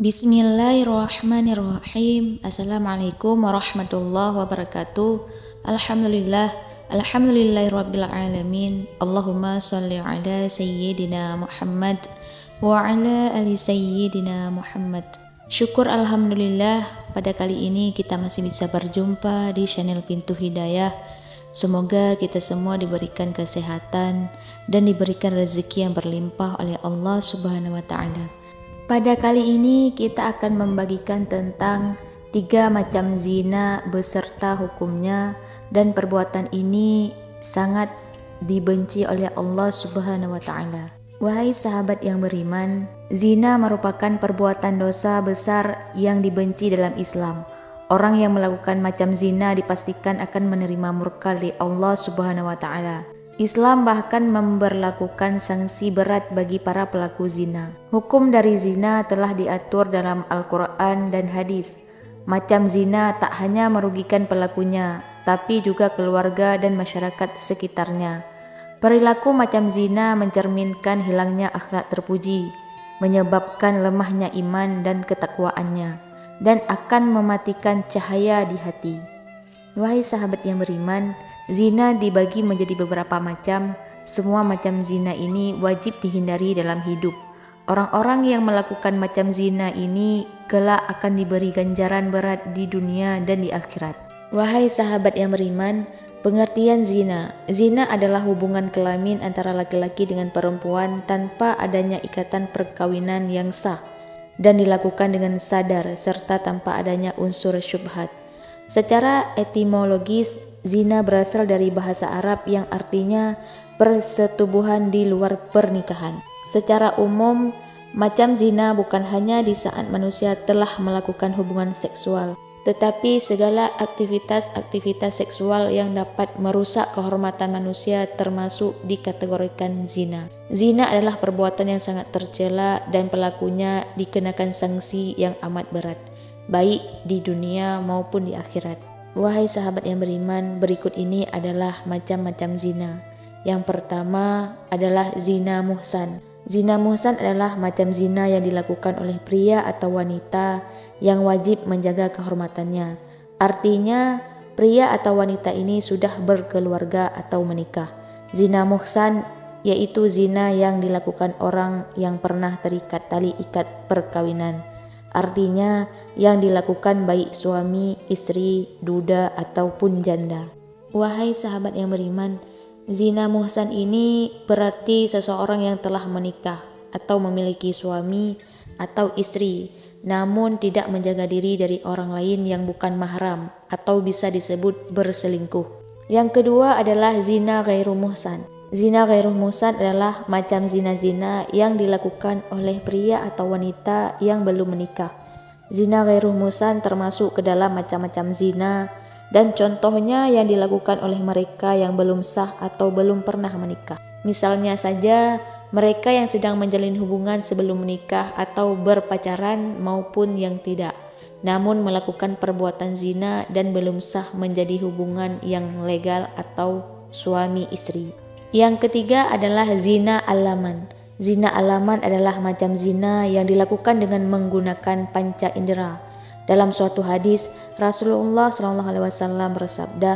Bismillahirrahmanirrahim. Assalamualaikum warahmatullahi wabarakatuh. Alhamdulillahirabbil alamin. Allahumma shalli ala sayyidina Muhammad wa ala ali sayyidina Muhammad. Syukur alhamdulillah, pada kali ini kita masih bisa berjumpa di channel Pintu Hidayah. Semoga kita semua diberikan kesehatan dan diberikan rezeki yang berlimpah oleh Allah Subhanahu wa taala. Pada kali ini kita akan membagikan tentang 3 macam zina beserta hukumnya, dan perbuatan ini sangat dibenci oleh Allah Subhanahu wa taala. Wahai sahabat yang beriman, zina merupakan perbuatan dosa besar yang dibenci dalam Islam. Orang yang melakukan macam zina dipastikan akan menerima murka dari Allah Subhanahu wa taala. Islam bahkan memberlakukan sanksi berat bagi para pelaku zina. Hukum dari zina telah diatur dalam Al-Quran dan hadis. Macam zina tak hanya merugikan pelakunya, tapi juga keluarga dan masyarakat sekitarnya. Perilaku macam zina mencerminkan hilangnya akhlak terpuji, menyebabkan lemahnya iman dan ketakwaannya, dan akan mematikan cahaya di hati. Wahai sahabat yang beriman, zina dibagi menjadi beberapa macam. Semua macam zina ini wajib dihindari dalam hidup. Orang-orang yang melakukan macam zina ini kelak akan diberi ganjaran berat di dunia dan di akhirat. Wahai sahabat yang beriman, pengertian zina. Zina adalah hubungan kelamin antara laki-laki dengan perempuan tanpa adanya ikatan perkawinan yang sah, dan dilakukan dengan sadar serta tanpa adanya unsur syubhat. Secara etimologis, zina berasal dari bahasa Arab yang artinya persetubuhan di luar pernikahan. Secara umum, macam zina bukan hanya di saat manusia telah melakukan hubungan seksual, tetapi segala aktivitas seksual yang dapat merusak kehormatan manusia termasuk dikategorikan zina. Zina adalah perbuatan yang sangat tercela dan pelakunya dikenakan sanksi yang amat berat, baik di dunia maupun di akhirat. Wahai sahabat yang beriman, berikut ini adalah macam-macam zina. Yang pertama adalah zina muhsan. Zina muhsan adalah macam zina yang dilakukan oleh pria atau wanita yang wajib menjaga kehormatannya. Artinya, pria atau wanita ini sudah berkeluarga atau menikah. Zina muhsan yaitu zina yang dilakukan orang yang pernah terikat tali ikat perkawinan. Artinya, yang dilakukan baik suami, istri, duda, ataupun janda. Wahai sahabat yang beriman, zina muhsan ini berarti seseorang yang telah menikah atau memiliki suami atau istri, namun tidak menjaga diri dari orang lain yang bukan mahram atau bisa disebut berselingkuh. Yang kedua adalah zina ghairu muhsan. Zina ghairu muhsan adalah macam zina-zina yang dilakukan oleh pria atau wanita yang belum menikah. Zina ghairu muhsan termasuk ke dalam macam-macam zina, dan contohnya yang dilakukan oleh mereka yang belum sah atau belum pernah menikah. Misalnya saja, mereka yang sedang menjalin hubungan sebelum menikah atau berpacaran maupun yang tidak, namun melakukan perbuatan zina dan belum sah menjadi hubungan yang legal atau suami istri. Yang ketiga adalah zina alaman. Zina alaman adalah macam zina yang dilakukan dengan menggunakan panca indera. Dalam suatu hadis, Rasulullah SAW bersabda,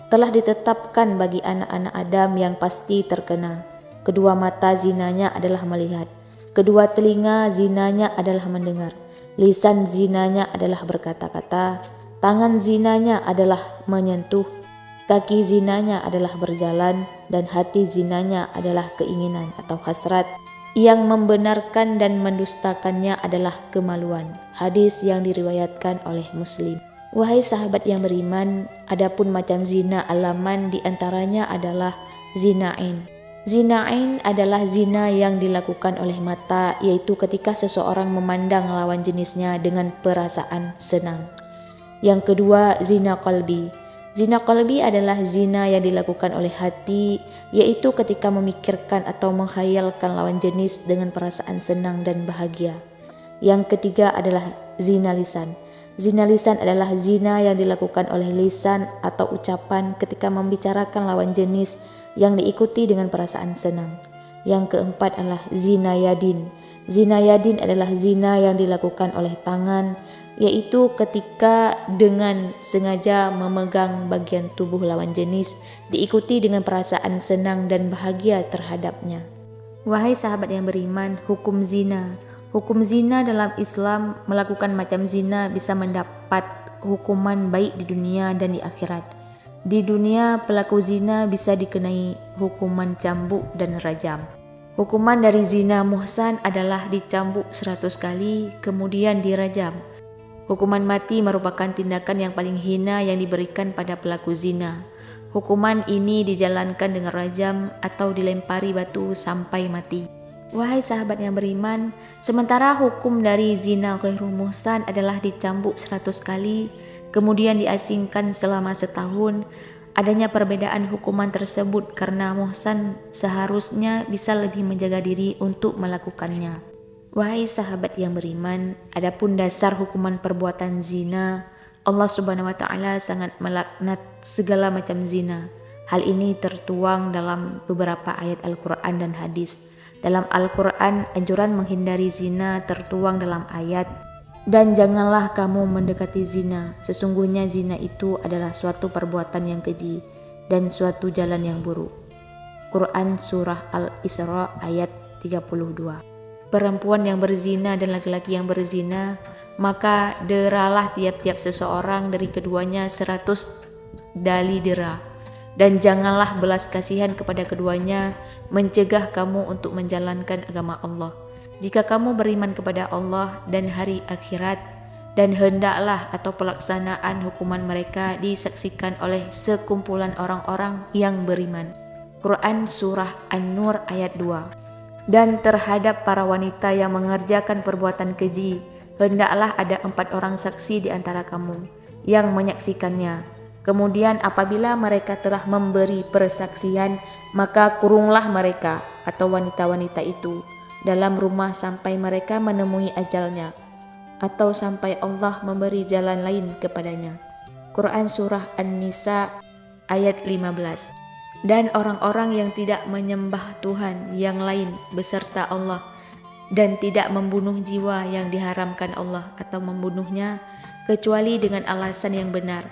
telah ditetapkan bagi anak-anak Adam yang pasti terkena. Kedua mata zinanya adalah melihat, kedua telinga zinanya adalah mendengar, lisan zinanya adalah berkata-kata, tangan zinanya adalah menyentuh, kaki zinanya adalah berjalan, dan hati zinanya adalah keinginan atau hasrat. Yang membenarkan dan mendustakannya adalah kemaluan. Hadis yang diriwayatkan oleh Muslim. Wahai sahabat yang beriman, adapun macam zina alaman diantaranya adalah zina ain. Zina ain adalah zina yang dilakukan oleh mata, yaitu ketika seseorang memandang lawan jenisnya dengan perasaan senang. Yang kedua, zina qalbi. Zina qalbi adalah zina yang dilakukan oleh hati, yaitu ketika memikirkan atau menghayalkan lawan jenis dengan perasaan senang dan bahagia. Yang ketiga adalah zina lisan. Zina lisan adalah zina yang dilakukan oleh lisan atau ucapan ketika membicarakan lawan jenis yang diikuti dengan perasaan senang. Yang keempat adalah zina yadin. Zina yadin adalah zina yang dilakukan oleh tangan, yaitu ketika dengan sengaja memegang bagian tubuh lawan jenis diikuti dengan perasaan senang dan bahagia terhadapnya. Wahai sahabat yang beriman, hukum zina. Hukum zina dalam Islam, melakukan macam zina bisa mendapat hukuman baik di dunia dan di akhirat. Di dunia, pelaku zina bisa dikenai hukuman cambuk dan rajam. Hukuman dari zina muhsan adalah dicambuk 100 kali, kemudian dirajam. Hukuman mati merupakan tindakan yang paling hina yang diberikan pada pelaku zina. Hukuman ini dijalankan dengan rajam atau dilempari batu sampai mati. Wahai sahabat yang beriman, sementara hukum dari zina ghairu muhsan adalah dicambuk 100 kali, kemudian diasingkan selama setahun. Adanya perbedaan hukuman tersebut karena muhsan seharusnya bisa lebih menjaga diri untuk melakukannya. Wahai sahabat yang beriman, adapun dasar hukuman perbuatan zina, Allah Subhanahu wa taala sangat melaknat segala macam zina. Hal ini tertuang dalam beberapa ayat Al-Qur'an dan hadis. Dalam Al-Quran, anjuran menghindari zina tertuang dalam ayat, "Dan janganlah kamu mendekati zina, sesungguhnya zina itu adalah suatu perbuatan yang keji dan suatu jalan yang buruk." Quran Surah Al-Isra ayat 32. Perempuan yang berzina dan laki-laki yang berzina, maka deralah tiap-tiap seseorang dari keduanya 100 dali dera. Dan janganlah belas kasihan kepada keduanya, mencegah kamu untuk menjalankan agama Allah. Jika kamu beriman kepada Allah dan hari akhirat, dan hendaklah atau pelaksanaan hukuman mereka disaksikan oleh sekumpulan orang-orang yang beriman. Quran Surah An-Nur ayat 2. Dan terhadap para wanita yang mengerjakan perbuatan keji, hendaklah ada 4 orang saksi di antara kamu yang menyaksikannya. Kemudian apabila mereka telah memberi persaksian, maka kurunglah mereka atau wanita-wanita itu dalam rumah sampai mereka menemui ajalnya, atau sampai Allah memberi jalan lain kepadanya. Quran Surah An-Nisa ayat 15. Dan orang-orang yang tidak menyembah Tuhan yang lain beserta Allah, dan tidak membunuh jiwa yang diharamkan Allah atau membunuhnya, kecuali dengan alasan yang benar,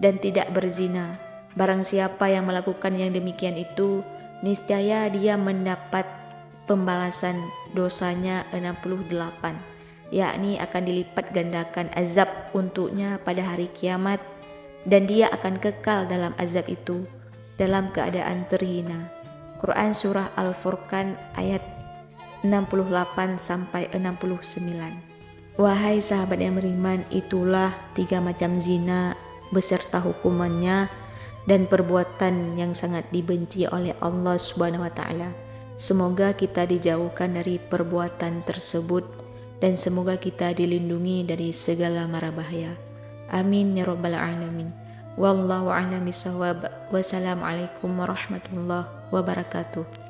dan tidak berzina. Barang siapa yang melakukan yang demikian itu, niscaya dia mendapat pembalasan dosanya 68, yakni akan dilipat gandakan azab untuknya pada hari kiamat, dan dia akan kekal dalam azab itu dalam keadaan terhina. Quran Surah Al-Furqan ayat 68 sampai 69. Wahai sahabat yang beriman, itulah 3 macam zina beserta hukumannya dan perbuatan yang sangat dibenci oleh Allah Subhanahu wa taala. Semoga kita dijauhkan dari perbuatan tersebut dan semoga kita dilindungi dari segala mara bahaya. Amin ya rabbal alamin. Wallahu a'lam bishawab. Wassalamualaikum warahmatullahi wabarakatuh.